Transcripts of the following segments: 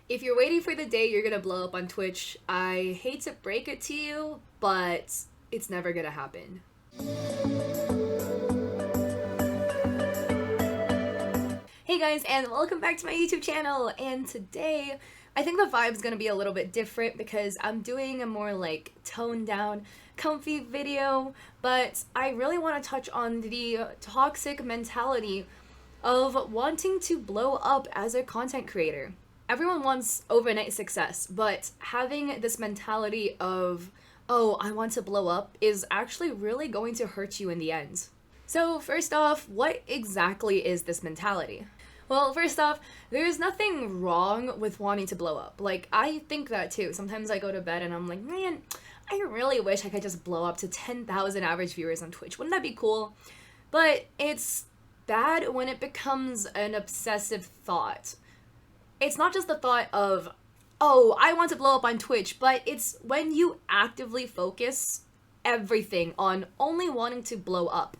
If you're waiting for the day you're gonna blow up on Twitch, I hate to break it to you, but it's never gonna happen. Hey guys, and welcome back to my YouTube channel. And today, I think the vibe's gonna be a little bit different because I'm doing a more like toned down, comfy video, but I really want to touch on the toxic mentality of wanting to blow up as a content creator. Everyone wants overnight success, but having this mentality of, oh, I want to blow up is actually really going to hurt you in the end. So, first off, what exactly is this mentality? Well, first off, there's nothing wrong with wanting to blow up. Like, I think that too. Sometimes I go to bed and I'm like, man, I really wish I could just blow up to 10,000 average viewers on Twitch. Wouldn't that be cool? But it's bad when it becomes an obsessive thought. It's not just the thought of, oh, I want to blow up on Twitch, but it's when you actively focus everything on only wanting to blow up.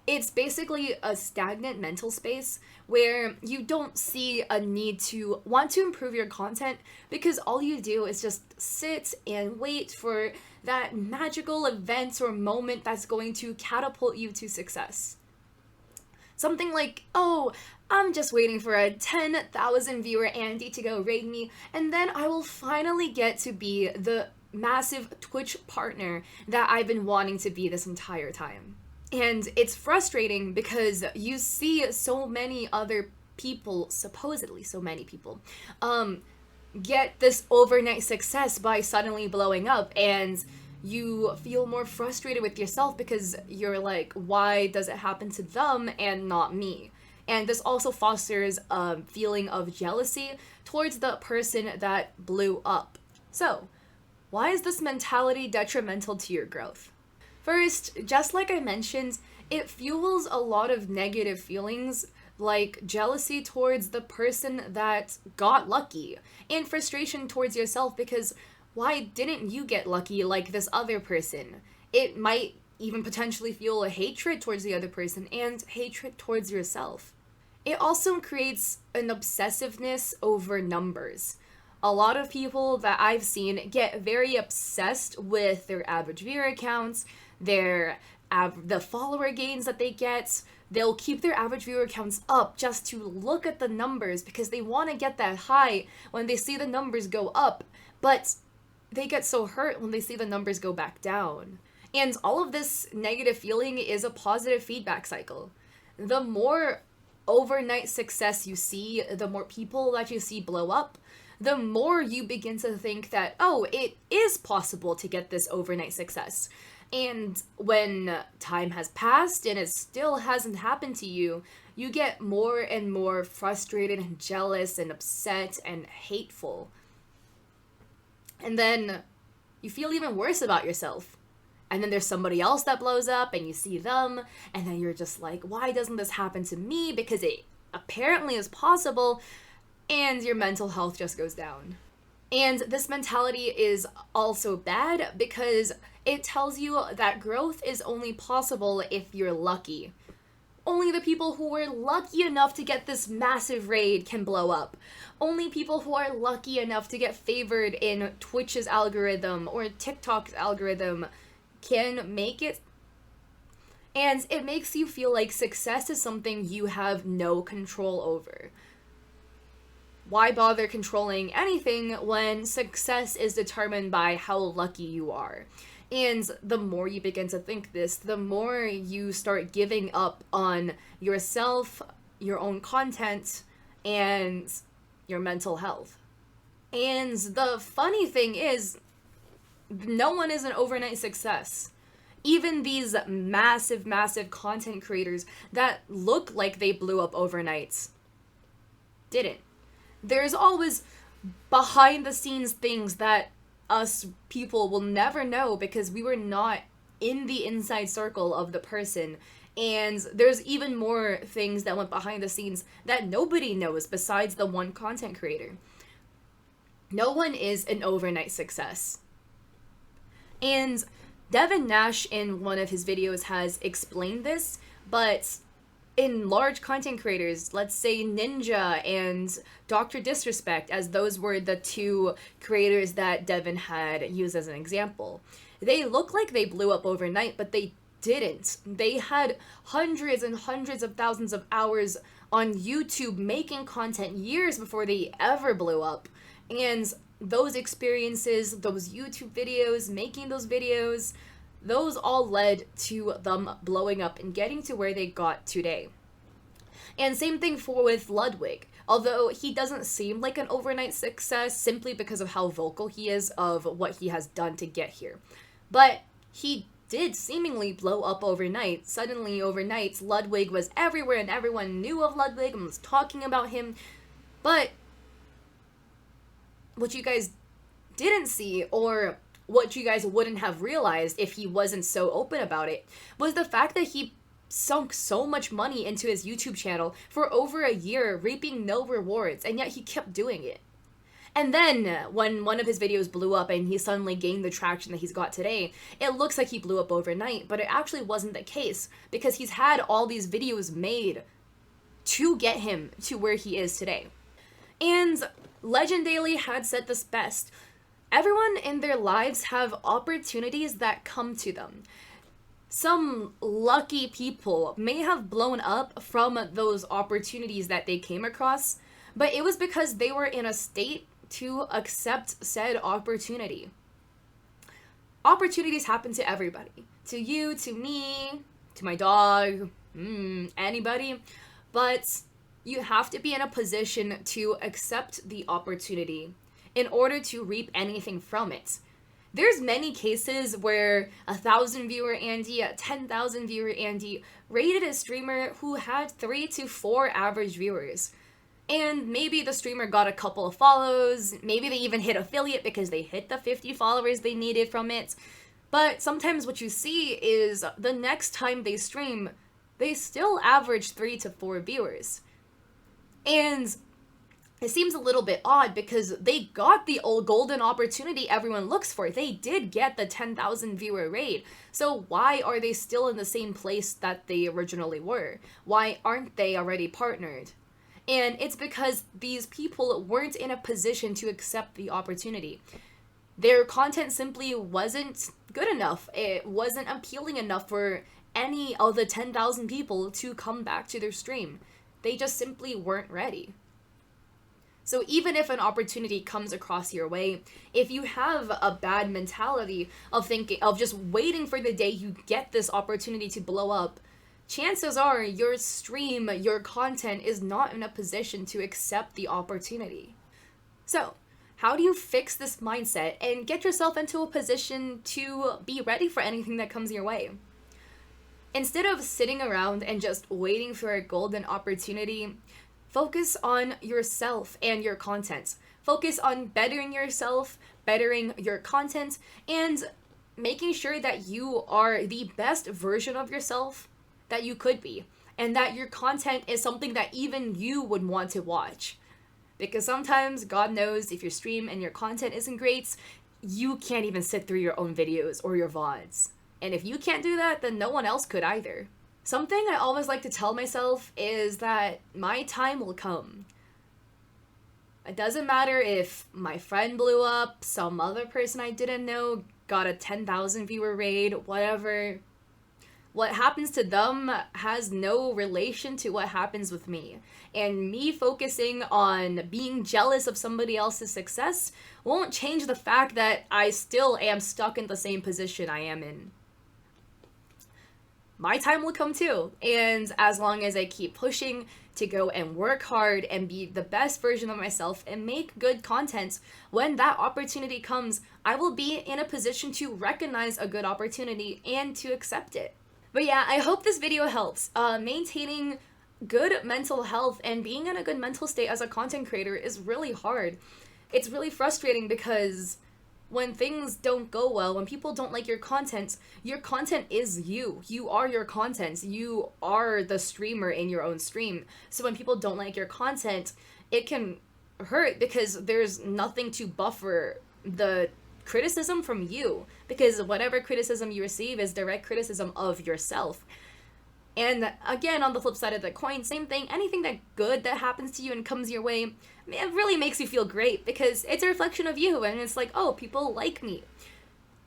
It's basically a stagnant mental space where you don't see a need to want to improve your content because all you do is just sit and wait for that magical event or moment that's going to catapult you to success. Something like, oh, I'm just waiting for a 10,000 viewer Andy to go raid me, and then I will finally get to be the massive Twitch partner that I've been wanting to be this entire time. And it's frustrating because you see so many other people, supposedly so many people, get this overnight success by suddenly blowing up, and you feel more frustrated with yourself because you're like, why does it happen to them and not me? And this also fosters a feeling of jealousy towards the person that blew up. So, why is this mentality detrimental to your growth? First, just like I mentioned, it fuels a lot of negative feelings like jealousy towards the person that got lucky and frustration towards yourself because why didn't you get lucky like this other person? It might even potentially fuel a hatred towards the other person and hatred towards yourself. It also creates an obsessiveness over numbers. A lot of people that I've seen get very obsessed with their average viewer accounts, the follower gains that they get. They'll keep their average viewer accounts up just to look at the numbers because they want to get that high when they see the numbers go up. But they get so hurt when they see the numbers go back down. And all of this negative feeling is a positive feedback cycle. The more overnight success you see, the more people that you see blow up, the more you begin to think that, oh, it is possible to get this overnight success. And when time has passed and it still hasn't happened to you, you get more and more frustrated and jealous and upset and hateful. And then you feel even worse about yourself. And then there's somebody else that blows up and you see them, and then you're just like, why doesn't this happen to me? Because it apparently is possible, and your mental health just goes down. And this mentality is also bad because it tells you that growth is only possible if you're lucky. Only the people who were lucky enough to get this massive raid can blow up. Only people who are lucky enough to get favored in Twitch's algorithm or TikTok's algorithm can make it. And it makes you feel like success is something you have no control over. Why bother controlling anything when success is determined by how lucky you are? And the more you begin to think this, the more you start giving up on yourself, your own content, and your mental health. And the funny thing is, no one is an overnight success. Even these massive, massive content creators that look like they blew up overnight didn't. There's always behind the scenes things that us people will never know because we were not in the inside circle of the person. And there's even more things that went behind the scenes that nobody knows besides the one content creator. No one is an overnight success. And Devin Nash in one of his videos has explained this, but in large content creators, let's say Ninja and Dr. Disrespect, as those were the two creators that Devin had used as an example. They look like they blew up overnight, but they didn't. They had hundreds and hundreds of thousands of hours on YouTube making content years before they ever blew up. And those experiences, those YouTube videos, making those videos, those all led to them blowing up and getting to where they got today. And same thing with Ludwig. Although he doesn't seem like an overnight success simply because of how vocal he is of what he has done to get here. But he did seemingly blow up overnight. Suddenly, overnight, Ludwig was everywhere and everyone knew of Ludwig and was talking about him. But what you guys didn't see, or what you guys wouldn't have realized if he wasn't so open about it, was the fact that he sunk so much money into his YouTube channel for over a year, reaping no rewards, and yet he kept doing it. And then, when one of his videos blew up and he suddenly gained the traction that he's got today, it looks like he blew up overnight, but it actually wasn't the case, because he's had all these videos made to get him to where he is today. And Legend Daily had said this best: everyone in their lives have opportunities that come to them. Some lucky people may have blown up from those opportunities that they came across, but it was because they were in a state to accept said opportunity. Opportunities happen to everybody. To you, to me, to my dog, anybody. But you have to be in a position to accept the opportunity in order to reap anything from it. There's many cases where 1,000 viewer Andy, 10,000 viewer Andy rated a streamer who had 3 to 4 average viewers. And maybe the streamer got a couple of follows, maybe they even hit affiliate because they hit the 50 followers they needed from it. But sometimes what you see is the next time they stream, they still average 3 to 4 viewers. And it seems a little bit odd because they got the old golden opportunity everyone looks for. They did get the 10,000 viewer raid. So why are they still in the same place that they originally were? Why aren't they already partnered? And it's because these people weren't in a position to accept the opportunity. Their content simply wasn't good enough. It wasn't appealing enough for any of the 10,000 people to come back to their stream. They just simply weren't ready. So even if an opportunity comes across your way, if you have a bad mentality of thinking, of just waiting for the day you get this opportunity to blow up, chances are your stream, your content is not in a position to accept the opportunity. So, how do you fix this mindset and get yourself into a position to be ready for anything that comes your way? Instead of sitting around and just waiting for a golden opportunity, focus on yourself and your content. Focus on bettering yourself, bettering your content, and making sure that you are the best version of yourself that you could be, and that your content is something that even you would want to watch. Because sometimes, God knows, if your stream and your content isn't great, you can't even sit through your own videos or your VODs. And if you can't do that, then no one else could either. Something I always like to tell myself is that my time will come. It doesn't matter if my friend blew up, some other person I didn't know got a 10,000 viewer raid, whatever. What happens to them has no relation to what happens with me. And me focusing on being jealous of somebody else's success won't change the fact that I still am stuck in the same position I am in. My time will come too. And as long as I keep pushing to go and work hard and be the best version of myself and make good content, when that opportunity comes, I will be in a position to recognize a good opportunity and to accept it. But yeah, I hope this video helps. Maintaining good mental health and being in a good mental state as a content creator is really hard. It's really frustrating because when things don't go well, when people don't like your content is you. You are your content. You are the streamer in your own stream. So when people don't like your content, it can hurt because there's nothing to buffer the criticism from you, because whatever criticism you receive is direct criticism of yourself. And again, on the flip side of the coin, same thing. Anything that good that happens to you and comes your way, it really makes you feel great because it's a reflection of you, and it's like, oh, people like me.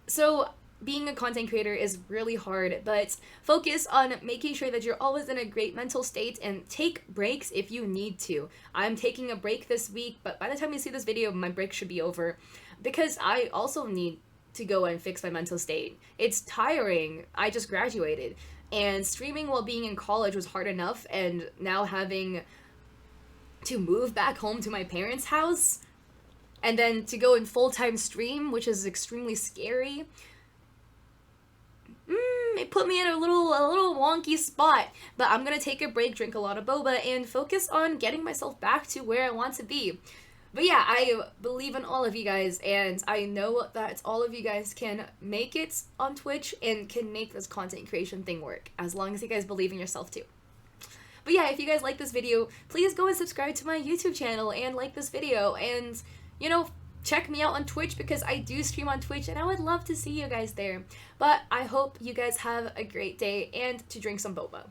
So being a content creator is really hard, but focus on making sure that you're always in a great mental state and take breaks if you need to. I'm taking a break this week, but by the time you see this video, my break should be over because I also need to go and fix my mental state. It's tiring. I just graduated, and streaming while being in college was hard enough, and now having to move back home to my parents' house and then to go in full-time stream, which is extremely scary. It put me in a little wonky spot, but I'm gonna take a break, drink a lot of boba, and focus on getting myself back to where I want to be. But yeah, I believe in all of you guys, and I know that all of you guys can make it on Twitch and can make this content creation thing work, as long as you guys believe in yourself too. But yeah, if you guys like this video, please go and subscribe to my YouTube channel and like this video, and, you know, check me out on Twitch because I do stream on Twitch and I would love to see you guys there. But I hope you guys have a great day and to drink some boba.